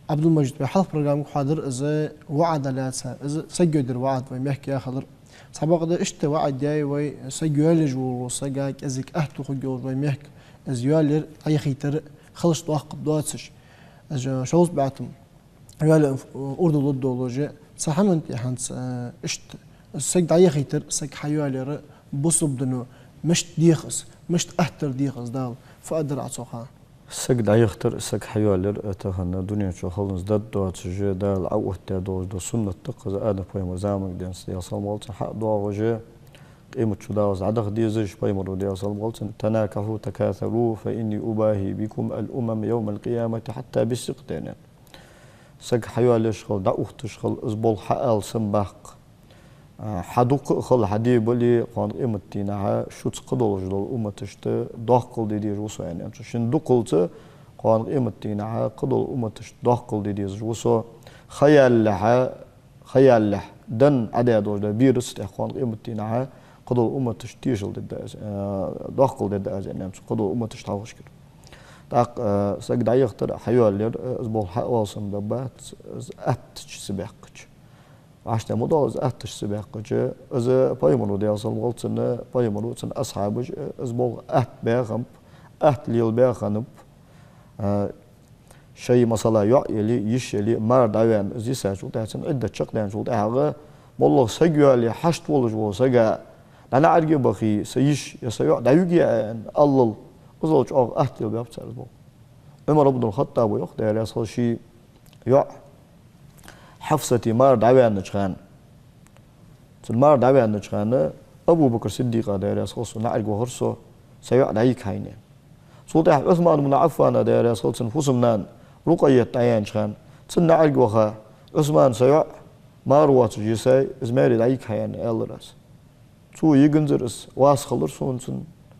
عبد المجيد بحلف برنامج حاضر إذا وعد لا إذا سجد وعد ويحكي يا خضر سبق ده إشت وعد جاي وي سجيالج وسجاك إزك أهتو خجور ويحكي إز يالر أي خيتر خلص توقف دواتش إز شوز بعتم يال أردو ضد ولوجة سحمنت يحنس إشت سجد أي خيتر سج حيالر بصب دنو مش ديخس مش أهتر ديخس دال فأدر عصوها سك دا يختر سك حيالر تهنا دنيا شو خلص دد دوات جه دا العوه تا دو سنة تقز آدم بيمر زامك دين سيا صلمالت حق دوا وجه قيمة شو داوز عدخ ديزج بيمر وديا صلمالت تناكحوا تكاثروا فإني أباهي بكم الأمم يوم القيامة حتى بالسقطين سك حيالر شغل دا أخت شغل أزبول حقال سنباق حدوق خل حدي بلي قان قيمتينها شو تقدر جدول أمتشت داخل دي جوسو يعني شن دقلت قان قيمتينها قدر أمتشت داخل دي جوسو خيال له دن عدد وجد فيروس قان قيمتينها قدر أمتشت تيجل داخل دي يعني قدر أمتشت عاوش كده تاق سك دا يختار حيوالير أزبول حق واصم دبات أتش سباقش عشان مداوز أتش سباقة إذا بايمرو دي أصل غلطنا بايمرو تن أصحابج إزبول أت بيغم أت ليل بيغنب شيء مثلا يعيلي يشيلي مار داوين زي ساجو تاعتن عدة شق دان شو تاعها والله سجوا لي حشت ولا جو سجا أنا أرجع بخي سيش يسيع دايجي الله وزوج أت ليل بيغم تسالبو عمر بن الخطاب ويأخذ على أصل شيء يع حفصتي مار دعوة النجخان مار دعوة النجخان أبو بكر الصديق هذا رسول نعرج وهرسو سيعد عيك هينين صوت عثمان بن عفان هذا رسول فسمنان رقية عيان شخان نعرج وخا عثمان سيع ماروات جيساي إزماري عيك هين ألرس سو يجنزرس واسخلر سون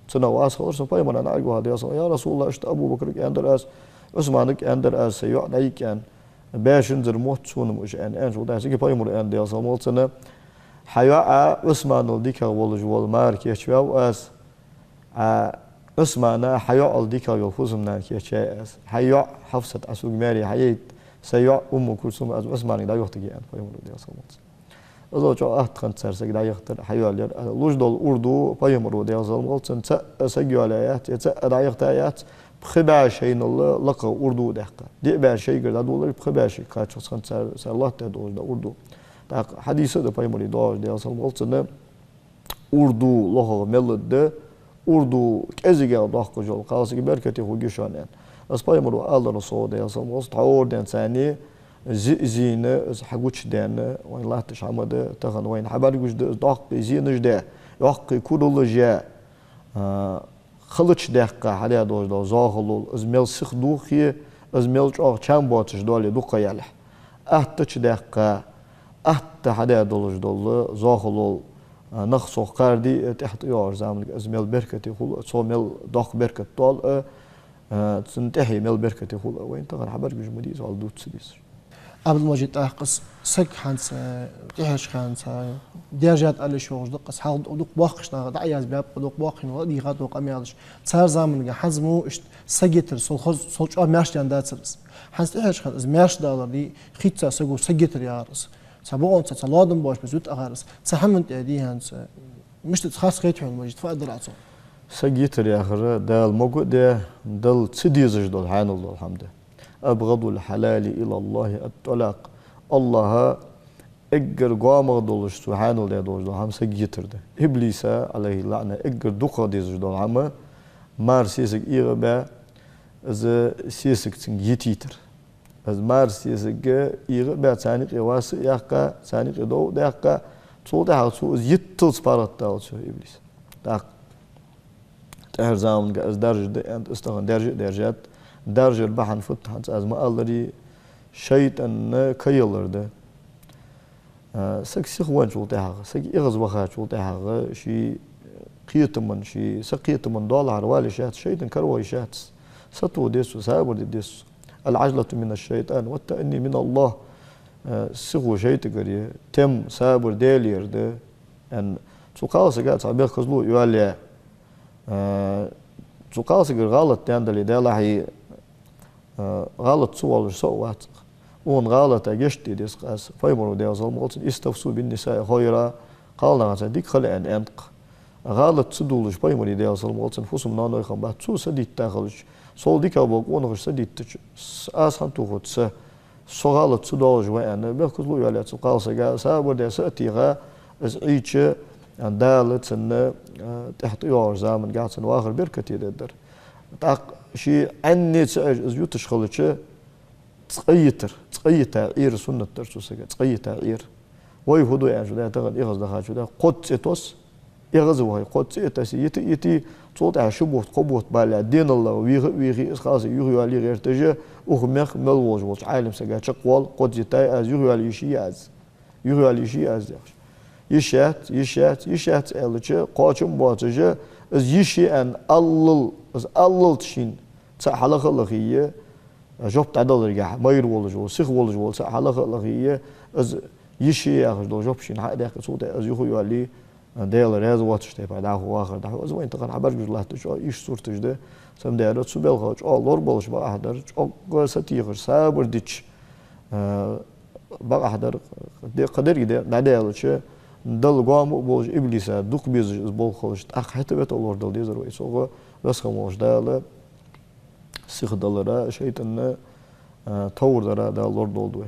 سنة واسخلر سون فايمنا نعرج وهذا يا رسول الله اشت أبو بكر عند أس عثمانك عند أس سيعد عيك يعني باشن زرموت شون مش أن شو ده سيجي بايمر أن ده صامول سنة حياة عثمان الديكا والج والمارك يشوا أس عثمان حياة الديكا يفوز من كيشوا أس حياة حفصة أسوق ماري حياة سياء كلثوم أس عثمان ده يختجي أن بايمر ده صامول إذا جاء أحد سر سيجي ده يختار حياة لوج دول أردو بايمر ده صامول سنة سيجي على آيات ده يختار آيات بخبا شيء الله لقى أردو دهقة دي بقى شيء كذا دولار بخبا شيء كاتش خان سر الله تدور ده أردو ده حديث ده بايمري دار ده أصلا قلتنا أردو لها ملد ده أردو كأزيجا دهقة جل خلاص كبركتي هو جشانين بس بايمرو الله رسول ده أصلا قلت عور ده إنساني زينة حقوش ده وين لا تشعم ده تغن وين حبار جوج ده دهقة زينة ده دهقة كل الله جاء خلش دقة حدا دوش دو زاهلول ازميل سخ دوخي ازميل جاء چند باتش دالی دو قياله احتش دقة احت حدا دوش دول زاهلول نخسو قردي تحت يار زمن ازميل بركتي خل صوميل داخ بركت دال تنتهي ميل بركتي خل وين تغر حبر جوج مديز على دوت سديس عبد المجيد أحقس سك حنس تهش خانس ديجات على شوج دقس حال دق باقش ناقد دعياز باب دق باقين ودي غاد دق أميالش صار زمن حزمو سجتر سولش ماشي عند داترس حنس تهش خانس ماشي دالر دي خيتsa سجو سجتر يارس سبعون سلادم باش بزوت أغارس سحمنت دي هنس مش تخاص خيط عن المجيد فقدر عصو سجتر يا أخي ده الموجود ده دل تديزج دل حان الله الحمد أبغض الحلال إلى الله الطلاق الله إجر قام دولش سبحانه الله دولش هم سجيتر ده إبليس عليه اللعنة إجر دقة ديزش دول هم مار سيسك إيربا إذا سيسك تنجيتيتر إذا مار سيسك إيربا ثاني قواس يحكا ثاني قدو ده يحكا صوت حاسو يتل سبارت داول شو إبليس تاق تهر زمان كأس درجة أنت استغن درجات درجة البحن فتحت از ما الله شيطان كيلر ده سك سخوان شو تاعها سك إغز بخات شو تاعها شي قيت من شي سقيت من دولار والي شات شيطان كروي شات ستو ديسو سابر ديسو العجلة من الشيطان والتأني من الله سخو شيط قريه تم سابر ديلير ده ان شو قاس قاعد عبير خزلو يوالي شو قاس غلط تاندلي ده هي غلط سوال سوات اون غلط اجشتي ديس قاس فايمرو ديال زلموت استفسوا بالنساء خيرا قالنا غا ديك خلق ان انق غلط تدولش فايمري ديال زلموت فوسم نانو خم با تو سديت تاخلش سول ديك ابو اون سديت اس خن تو خد سو غلط تدولش وان بكلو يالات قالس غا سابر ديال ساتيغا از ايتش ان دالت ان تحت يور زامن قاعد واخر بركتي ددر تاق شي عني از يوتش خلچ تقيتر إير سنة ترسوسك تقيتر إير ويفضو يعني جدا تغن إغز دخل جدا قد سيتوس إغز وهاي قد سيتوس يتي صوت عشبوت قبوت بالله دين الله ويغي إسخاص يغي علي غير تجا وخمخ ملوج وش عالم سجى شقوال قد جتاي از يغي علي شيء از يغي علي شيء از يشات ألتش قاچم باتجا از يشي أن الله تشين تحلق الله جوب تعدل رجع ما يروج ولا سخ ولا جوال حلقة لغية از يشي أخذ دو جوب شين حد يأخذ صوته از يخو يالي ديال رياض واتش تبع دعوة آخر دعوة از وين تقن عبر جل لهتش إيش صورة جده سم ديالات سبيل خاج لور بالش بقى أحضر ستيغر سابر ديتش بقى أحضر قدر جده ناديالش دل قام بوج إبليسه دوك بيز بول خالش حتى بيت الله دل ديزر ويسوق بس خموش داله سيخ دلرا شيطان تور درا دا لورد oldu.